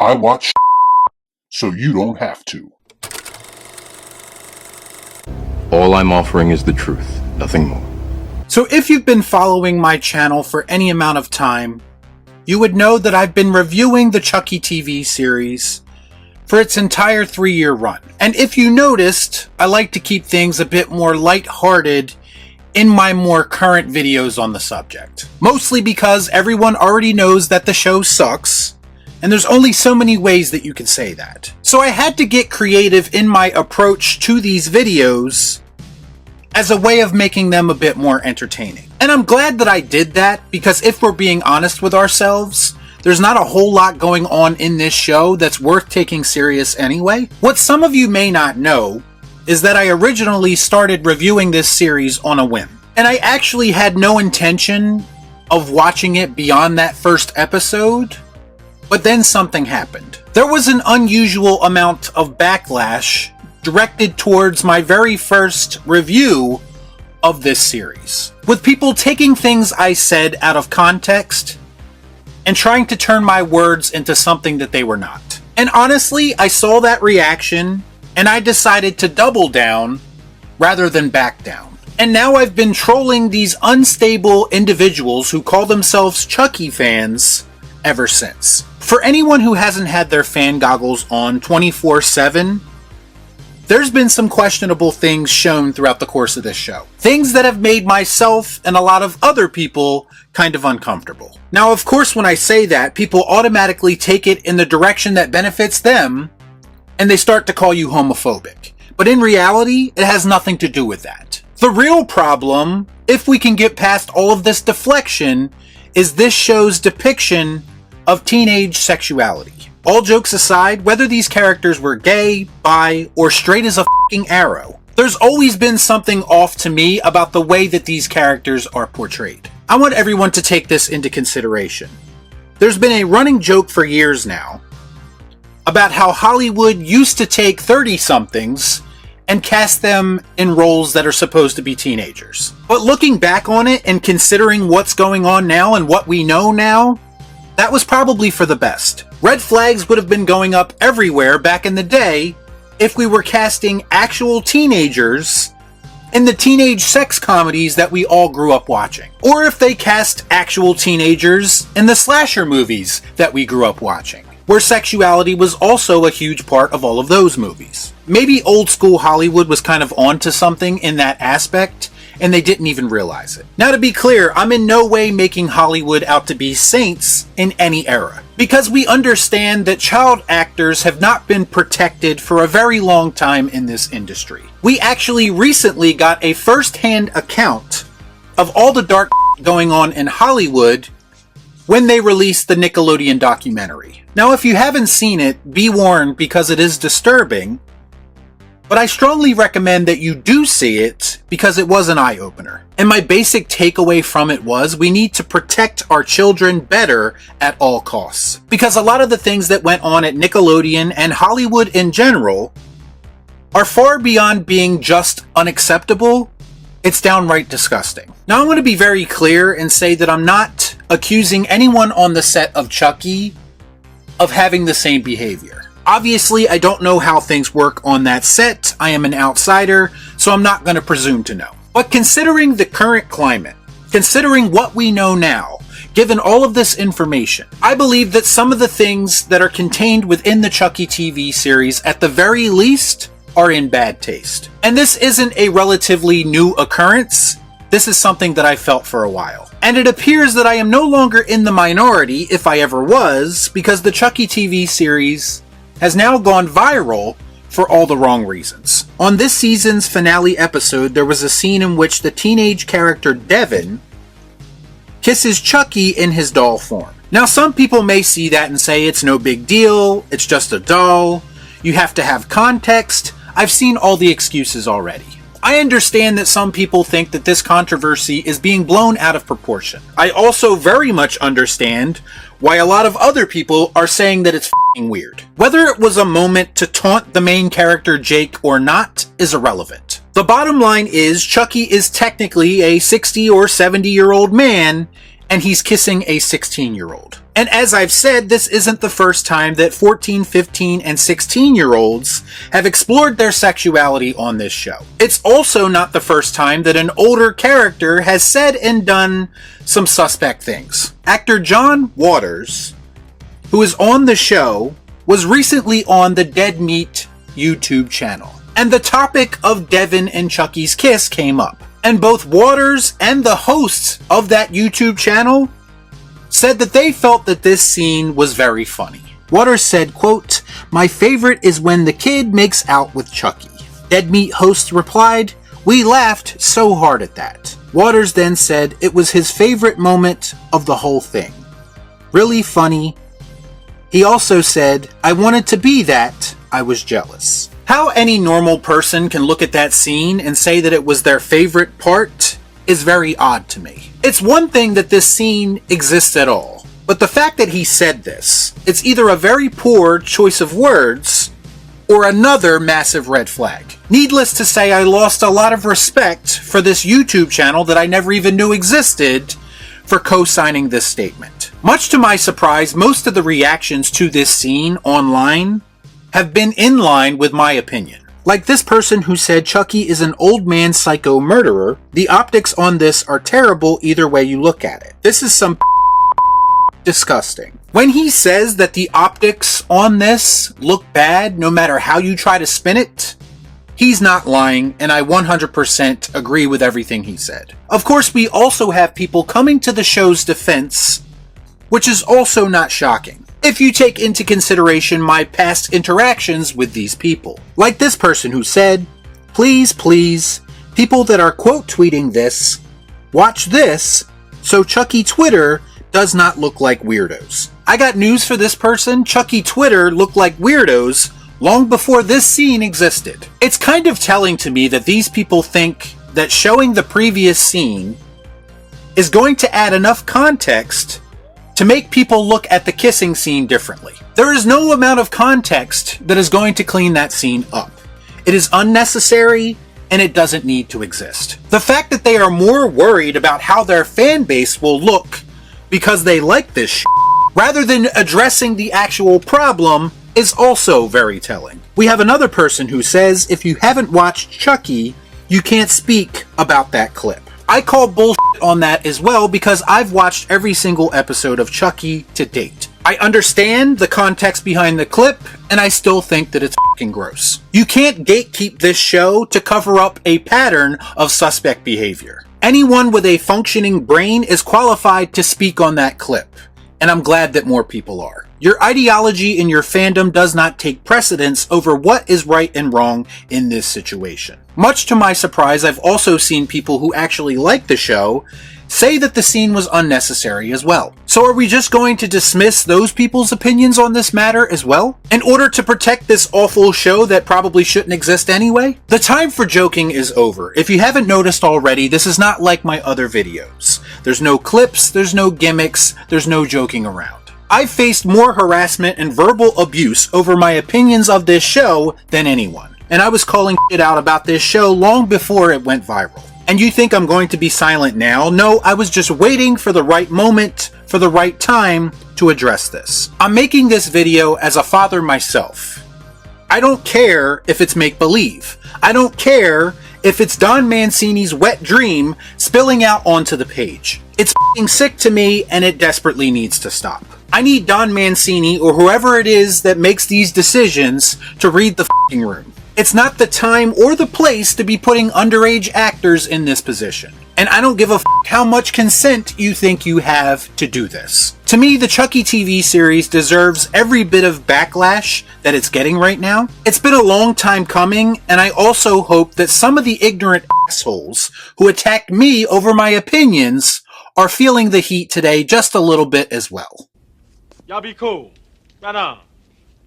I watch so you don't have to. All I'm offering is the truth, nothing more. So if you've been following my channel for any amount of time, you would know that I've been reviewing the Chucky TV series for its entire 3-year run. And if you noticed, I like to keep things a bit more lighthearted in my more current videos on the subject. Mostly because everyone already knows that the show sucks, and there's only so many ways that you can say that. So I had to get creative in my approach to these videos as a way of making them a bit more entertaining. And I'm glad that I did that, because if we're being honest with ourselves, there's not a whole lot going on in this show that's worth taking serious anyway. What some of you may not know is that I originally started reviewing this series on a whim. And I actually had no intention of watching it beyond that first episode, but then something happened. There was an unusual amount of backlash directed towards my very first review of this series, with people taking things I said out of context and trying to turn my words into something that they were not. And honestly, I saw that reaction and I decided to double down rather than back down. And now I've been trolling these unstable individuals who call themselves Chucky fans ever since. For anyone who hasn't had their fan goggles on 24/7, there's been some questionable things shown throughout the course of this show. Things that have made myself and a lot of other people kind of uncomfortable. Now, of course, when I say that, people automatically take it in the direction that benefits them, and they start to call you homophobic. But in reality, it has nothing to do with that. The real problem, if we can get past all of this deflection, is this show's depiction of teenage sexuality. All jokes aside, whether these characters were gay, bi, or straight as a f***ing arrow, there's always been something off to me about the way that these characters are portrayed. I want everyone to take this into consideration. There's been a running joke for years now about how Hollywood used to take 30-somethings and cast them in roles that are supposed to be teenagers. But looking back on it and considering what's going on now and what we know now, that was probably for the best. Red flags would have been going up everywhere back in the day if we were casting actual teenagers in the teenage sex comedies that we all grew up watching. Or if they cast actual teenagers in the slasher movies that we grew up watching, where sexuality was also a huge part of all of those movies. Maybe old school Hollywood was kind of onto something in that aspect, and they didn't even realize it. Now, to be clear, I'm in no way making Hollywood out to be saints in any era, because we understand that child actors have not been protected for a very long time in this industry. We actually recently got a first-hand account of all the dark going on in Hollywood when they released the Nickelodeon documentary. Now, if you haven't seen it, be warned, because it is disturbing, but I strongly recommend that you do see it, because it was an eye-opener. And my basic takeaway from it was, we need to protect our children better at all costs. Because a lot of the things that went on at Nickelodeon and Hollywood in general are far beyond being just unacceptable. It's downright disgusting. Now, I want to be very clear and say that I'm not accusing anyone on the set of Chucky of having the same behavior. Obviously, I don't know how things work on that set. I am an outsider, so I'm not going to presume to know. But considering the current climate, considering what we know now, given all of this information, I believe that some of the things that are contained within the Chucky TV series, at the very least, are in bad taste. And this isn't a relatively new occurrence. This is something that I felt for a while. And it appears that I am no longer in the minority, if I ever was, because the Chucky TV series has now gone viral for all the wrong reasons. On this season's finale episode, there was a scene in which the teenage character Devin kisses Chucky in his doll form. Now, some people may see that and say it's no big deal, it's just a doll, you have to have context. I've seen all the excuses already. I understand that some people think that this controversy is being blown out of proportion. I also very much understand why a lot of other people are saying that it's f***ing weird. Whether it was a moment to taunt the main character Jake or not is irrelevant. The bottom line is, Chucky is technically a 60 or 70-year-old man, and he's kissing a 16-year-old. And as I've said, this isn't the first time that 14, 15, and 16-year-olds have explored their sexuality on this show. It's also not the first time that an older character has said and done some suspect things. Actor John Waters, who is on the show, was recently on the Dead Meat YouTube channel. And the topic of Devin and Chucky's kiss came up. And both Waters and the hosts of that YouTube channel said that they felt that this scene was very funny. Waters said, quote, "My favorite is when the kid makes out with Chucky." Dead Meat host replied, "We laughed so hard at that." Waters then said it was his favorite moment of the whole thing. Really funny. He also said, "I wanted to be that. I was jealous." How any normal person can look at that scene and say that it was their favorite part is very odd to me. It's one thing that this scene exists at all, but the fact that he said this, it's either a very poor choice of words or another massive red flag. Needless to say, I lost a lot of respect for this YouTube channel that I never even knew existed for co-signing this statement. Much to my surprise, most of the reactions to this scene online have been in line with my opinion. Like this person who said Chucky is an old man psycho murderer. The optics on this are terrible either way you look at it. This is some disgusting. When he says that the optics on this look bad no matter how you try to spin it, he's not lying, and I 100% agree with everything he said. Of course, we also have people coming to the show's defense, which is also not shocking if you take into consideration my past interactions with these people. Like this person who said, please, people that are quote tweeting this, watch this so Chucky Twitter does not look like weirdos. I got news for this person. Chucky Twitter looked like weirdos long before this scene existed. It's kind of telling to me that these people think that showing the previous scene is going to add enough context to make people look at the kissing scene differently. There is no amount of context that is going to clean that scene up. It is unnecessary and it doesn't need to exist. The fact that they are more worried about how their fan base will look because they like this shit, rather than addressing the actual problem, is also very telling. We have another person who says if you haven't watched Chucky, you can't speak about that clip. I call bullshit on that as well because I've watched every single episode of Chucky to date. I understand the context behind the clip, and I still think that it's fucking gross. You can't gatekeep this show to cover up a pattern of suspect behavior. Anyone with a functioning brain is qualified to speak on that clip, and I'm glad that more people are. Your ideology and your fandom does not take precedence over what is right and wrong in this situation. Much to my surprise, I've also seen people who actually like the show say that the scene was unnecessary as well. So are we just going to dismiss those people's opinions on this matter as well, in order to protect this awful show that probably shouldn't exist anyway? The time for joking is over. If you haven't noticed already, this is not like my other videos. There's no clips, there's no gimmicks, there's no joking around. I've faced more harassment and verbal abuse over my opinions of this show than anyone. And I was calling shit out about this show long before it went viral. And you think I'm going to be silent now? No, I was just waiting for the right moment, for the right time to address this. I'm making this video as a father myself. I don't care if it's make-believe. I don't care if it's Don Mancini's wet dream spilling out onto the page. It's f***ing sick to me and it desperately needs to stop. I need Don Mancini or whoever it is that makes these decisions to read the f***ing room. It's not the time or the place to be putting underage actors in this position. And I don't give a f*** how much consent you think you have to do this. To me, the Chucky TV series deserves every bit of backlash that it's getting right now. It's been a long time coming, and I also hope that some of the ignorant assholes who attacked me over my opinions are feeling the heat today just a little bit as well. Y'all be cool. Right on.